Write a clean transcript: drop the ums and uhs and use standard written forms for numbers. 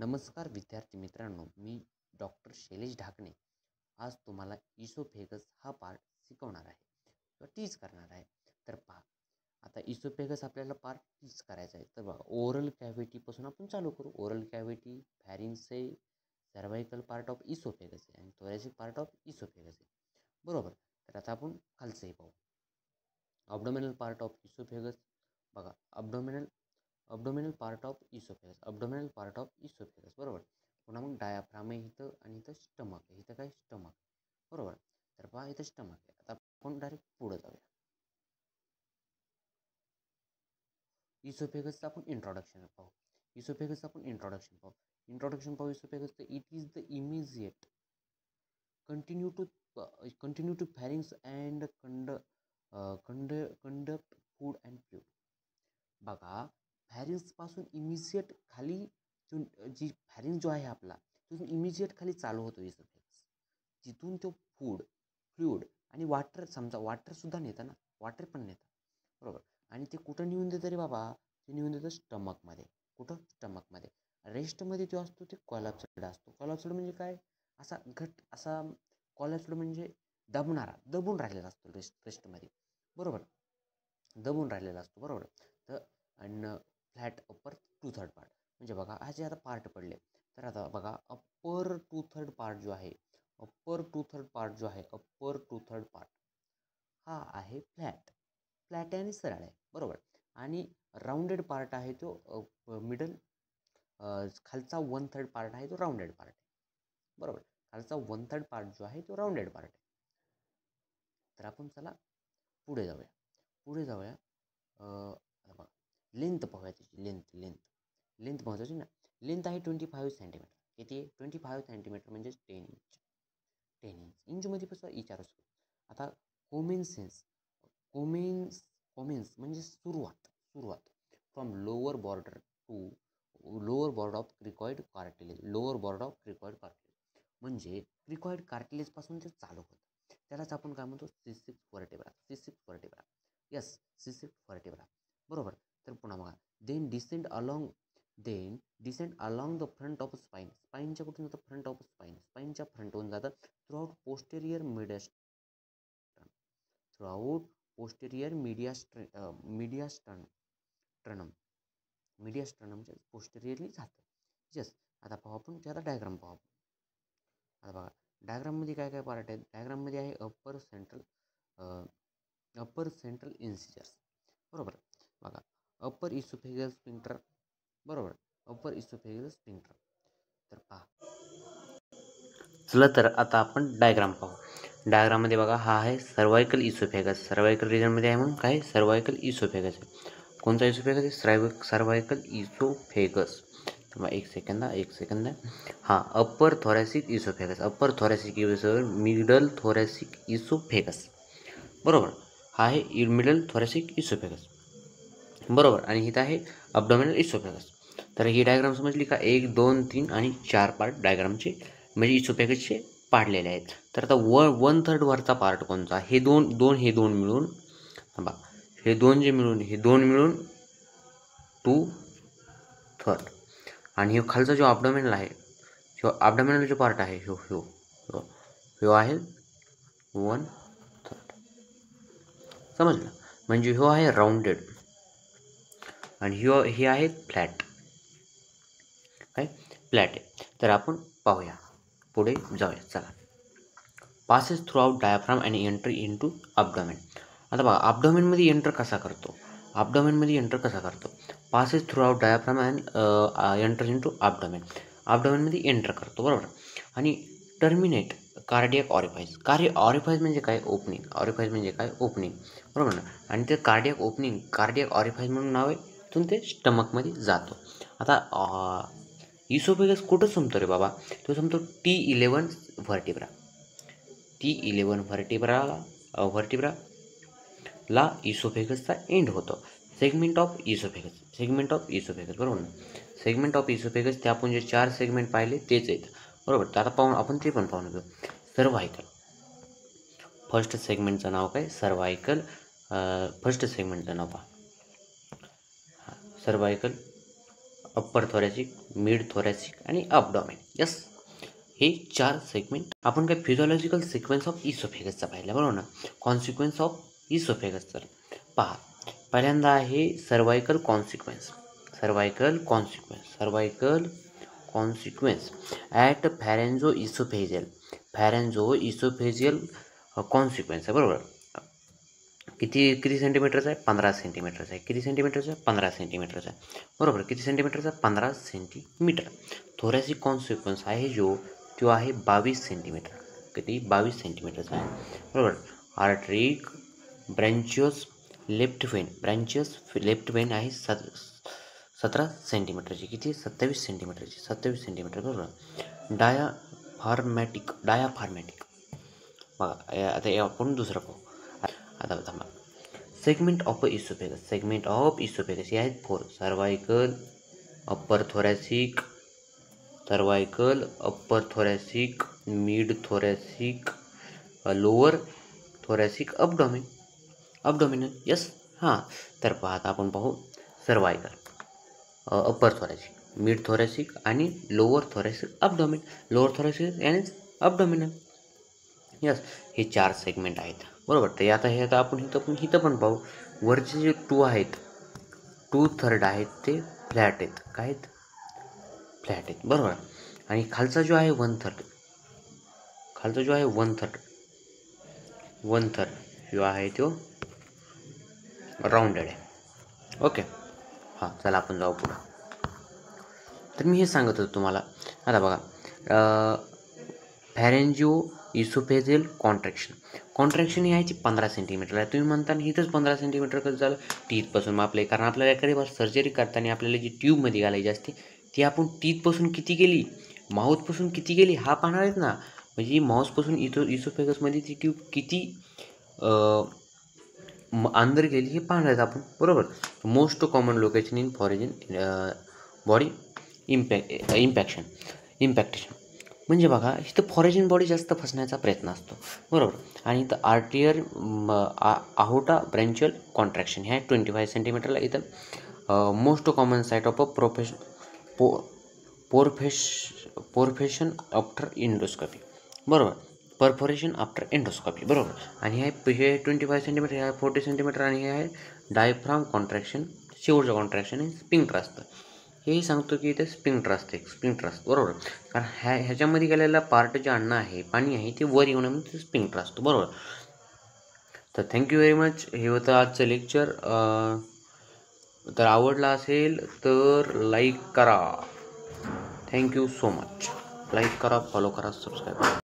नमस्कार विद्यार्थी मित्रांनो, मी डॉक्टर शैलेश ढाकणे आज तुम्हाला इसोफेगस हा पार्ट शिकवणार आहे किंवा टीच करणार आहे. तर पहा, आता इसोफेगस आपल्याला पार्ट टीच करायचा आहे. तर बघा, ओरल कॅव्हिटीपासून आपण चालू करू. ओरल कॅव्हिटी, फॅरिंग्स आहे, सर्वायकल पार्ट ऑफ इसोफेगस आहे आणि थोरॅसिक पार्ट ऑफ इसोफेगस आहे. बरोबर. तर आता आपण खालचंही पाहू. Abdominal part of oesophagus. बघा, abdominal part of oesophagus, abdominal part of oesophagus. बरोबर. पुन्हा मग डायाफ्राम आहे इथं आणि इथं स्टमक आहे. इथं काय स्टमक. बरोबर. तर पहा, इथं स्टमक आहे. आता आपण डायरेक्ट पुढे जाऊया. इसोफेगसचं आपण इंट्रोडक्शन पाहू. इंट्रोडक्शन पाहू इसोफेगस. तर it is the immediate continue to pharynx and conduct food and pure. बघा, फॅरिंग्सपासून इमिजिएट खाली जी फॅरिंग जो आहे आपला, तिथून इमिजिएट खाली चालू होतो इसोफेगस. तिथून तो फ्लूइड आणि वाटर, समजा वाटरसुद्धा नेतं ना, वाटर पण नेतं. बरोबर. आणि ते कुठं नेऊन देतं रे बाबा? ते नेऊन देतं स्टमकमध्ये. कुठं? स्टमकमध्ये. रेस्टमध्ये जो असतो ते कॉलॅप्स्ड असतो. कॉलॅप्स्ड म्हणजे काय? असा कॉलॅप्स्ड म्हणजे दबून राहिलेला असतो रेस्टमध्ये. बरोबर. दबून राहिलेला असतो. बरोबर. तर आणि फ्लॅट अप्पर 2/3 पार्ट म्हणजे बघा, हा जे आता पार्ट पडले. तर आता बघा, अप्पर टू थर्ड पार्ट जो आहे, अप्पर टू थर्ड पार्ट हा आहे फ्लॅट आणि सरळ आहे. बरोबर. आणि राऊंडेड पार्ट आहे तो मिडल, खालचा 1/3 पार्ट आहे तो राऊंडेड पार्ट आहे. बरोबर. खालचा 1/3 पार्ट जो आहे तो राऊंडेड पार्ट आहे. तर आपण चला पुढे जाऊया. आता बघा, लेंथ पाहूया त्याची. लेंथ महत्त्वाची ना. लेंथ आहे 25 सेंटीमीटर. किती आहे? 25 सेंटीमीटर म्हणजे 10 इंच. 10 इंच. इंचमध्ये कसं विचारू शकतो. आता कोमेन्स म्हणजे सुरुवात. From lower border of cricoid cartilage. म्हणजे क्रिकॉइड कार्टिलेजपासून ते चालू होतं. त्यालाच आपण काय म्हणतो? C six vertebra. Yes, C six vertebra. बरोबर. तर पुन्हा बघा, then descend along the front of spine. स्पाईनच्या कुठून जातं? Front of spine. स्पाईनच्या फ्रंटवरून जातं थ्रूआउट पोस्टेरियर मीडियास्टर्नमच्या पोस्टेरियरली जातं. यस. आता पाहू आपण ते. आता डायग्राम पाहू आपण. आता बघा, डायग्राममध्ये काय काय पार्ट आहेत? डायग्राममध्ये आहे अप्पर सेंट्रल इन्सिजर्स. बरोबर. बघा, अप्पर इसोफेगल स्फिंक्टर. बरोबर. Upper oesophageal sphincter. तर पहा, चला तर आता आपण डायग्राम पाहू. डायग्राममध्ये बघा, हा आहे सर्वायकल इसोफेगस. सर्वायकल रिजनमध्ये आहे म्हणून काय? सर्वायकल इसोफेगस आहे. कोणता इसोफेगस आहे? Cervical oesophagus. एक सेकंद आहे. हां, upper thoracic oesophagus, middle thoracic oesophagus. बरोबर. हा आहे मिडल थोरॅसिक इसोफेगस. बरोबर. आणि इथं आहे अब्डोमिनल इसोफेगस. तर ही डायग्राम समजली का? 1, 2, 3 आणि 4 पार्ट डायग्रामचे म्हणजे इसोफेगसचे पाडलेले आहेत. तर आता 1/3 वरचा पार्ट कोणता? हे दोन मिळून, बा हे दोन मिळून 2/3. आणि हे खालचा जो अब्डोमिनल आहे, अब्डोमिनल जो पार्ट आहे ह्यो आहे 1/3. समजलं? म्हणजे ह्यो आहे राऊंडेड आणि हे आहे फ्लॅट. काय? फ्लॅट आहे. तर आपण पाहूया, पुढे जाऊया. चला. Passes throughout diaphragm and entry into abdomen. आता बघा, अब्डोमेनमध्ये एंटर कसा करतो? Passes throughout diaphragm and enter into अब्डोमेनमध्ये एंटर करतो. बरोबर. आणि टर्मिनेट कार्डियक ऑरिफाईस. ऑरिफाईस म्हणजे काय? ओपनिंग. बरोबर ना. आणि ते कार्डियक ऑरिफाईस म्हणून नाव आहे. तिथून ते स्टमकमध्ये जातो. आता इसोफेगस कुठं संपतो रे बाबा? तो संपतो T11 व्हर्टिब्रा. व्हर्टिब्राला इसोफेगसचा एंड होतो. Segment of oesophagus. बरोबर ना. सेगमेंट ऑफ इसोफेगस, ते आपण जे 4 सेगमेंट पाहिले तेच आहेत. बरोबर. तर आता आपण ते पण पाहून घेऊ. सर्व्हायकल. फर्स्ट सेगमेंटचं नाव काय? सर्व्हायकल. फर्स्ट सेगमेंटचं नाव पहा. Cervical upper thoracic, mid thoracic आणि अबडॉमेन. यस, हे 4 सेगमेंट. आपण काय फिजिओलॉजिकल सिक्वेन्स ऑफ इसोफेगसचा पाहिला, बरोबर ना. Consequence of oesophagus. तर पहा, पहिल्यांदा आहे cervical consequence. Cervical consequence at pharyngo oesophageal consequence आहे, बरोबर. किती सेंटीमीटरचा आहे? 15 सेंटीमीटरचा आहे. किती सेंटीमीटरचा आहे? 15 सेंटीमीटरचा आहे, बरोबर. किती सेंटीमीटरचा? 15 सेंटीमीटर. थोरॅसिक कॉन्सिक्वेन्स आहे तो आहे 22 सेंटीमीटर. किती? 22 सेंटीमीटरचा आहे, बरोबर. आर्टरिक ब्रँचियस लेफ्ट वेन आहे 17 सेंटीमीटरची. किती? 27 सेंटीमीटर, बरोबर. डायाफार्मॅटिक बघा, आता आपण दुसरं पाहू. आता थांबा. सेगमेंट ऑफ इसोफेगस हे आहेत 4. Cervical, upper thoracic, mid thoracic, lower thoracic, abdominal. Yes, हां. तर आता आपण पाहू cervical, upper thoracic, mid thoracic आणि लोअर थोरॅसिक, लोअर थोरॅसिक आणि अबडॉमिनल. यस, हे 4 सेगमेंट आहेत, बरोबर. तर आता आपण इथं पण पाहू. वरचे जे 2 आहेत, 2/3 आहेत ते फ्लॅट आहेत. काय आहेत? फ्लॅट आहेत, बरोबर. आणि खालचा जो आहे 1/3 जो आहे तो राऊंडेड आहे. ओके, हां. चला आपण जाऊ पुढं. तर मी हे सांगत होतो तुम्हाला. आता बघा, फॅरेंजिओ इसोफेजियल कॉन्ट्रॅक्शन यायची 15 सेंटीमीटर आहे. तुम्ही म्हणता ना इथंच 15 सेंटीमीटर कसं झालं? टीथपासून मापले. कारण आपल्याला एखादी बार सर्जरी करताना आपल्याला जी ट्यूबमध्ये घालायची असते ती आपण टीथपासून किती गेली, माउथपासून किती गेली हा पाहणार आहेत ना. म्हणजे माउसपासून इसोफेगसमध्ये ती ट्यूब किती अंदर गेली हे पाहणार आहेत आपण, बरोबर. Most common location in foreign body impaction. म्हणजे बघा, इथं फॉरेन बॉडी जास्त फसण्याचा प्रयत्न असतो, बरोबर. आणि इथं आर्टियर आहोटा ब्रँचियल कॉन्ट्रॅक्शन ह्या 25 सेंटीमीटरला. इथं most common site of a perforation after endoscopy, बरोबर. परफोरेशन आफ्टर एंडोस्कोपी, बरोबर. आणि हे 25 सेंटीमीटर, हे आहे 40 सेंटीमीटर. आणि हे आहे डायफ्राम कॉन्ट्रॅक्शन, शेवटचं कॉन्ट्रॅक्शन आहे स्पिंक्टर असतं. हेही सांगतो की इथे स्पिंक्टर असते, बरोबर. कारण ह्याच्यामध्ये गेलेला पार्ट जे अन्न आहे, पाणी आहे, ते वर येऊन ते स्पिंक्टर असतो, बरोबर. तर थँक्यू व्हेरी मच. हे होतं आजचं लेक्चर. तर आवडला असेल तर लाईक करा. Thank you so much. लाईक करा, फॉलो करा, सबस्क्राईब करा.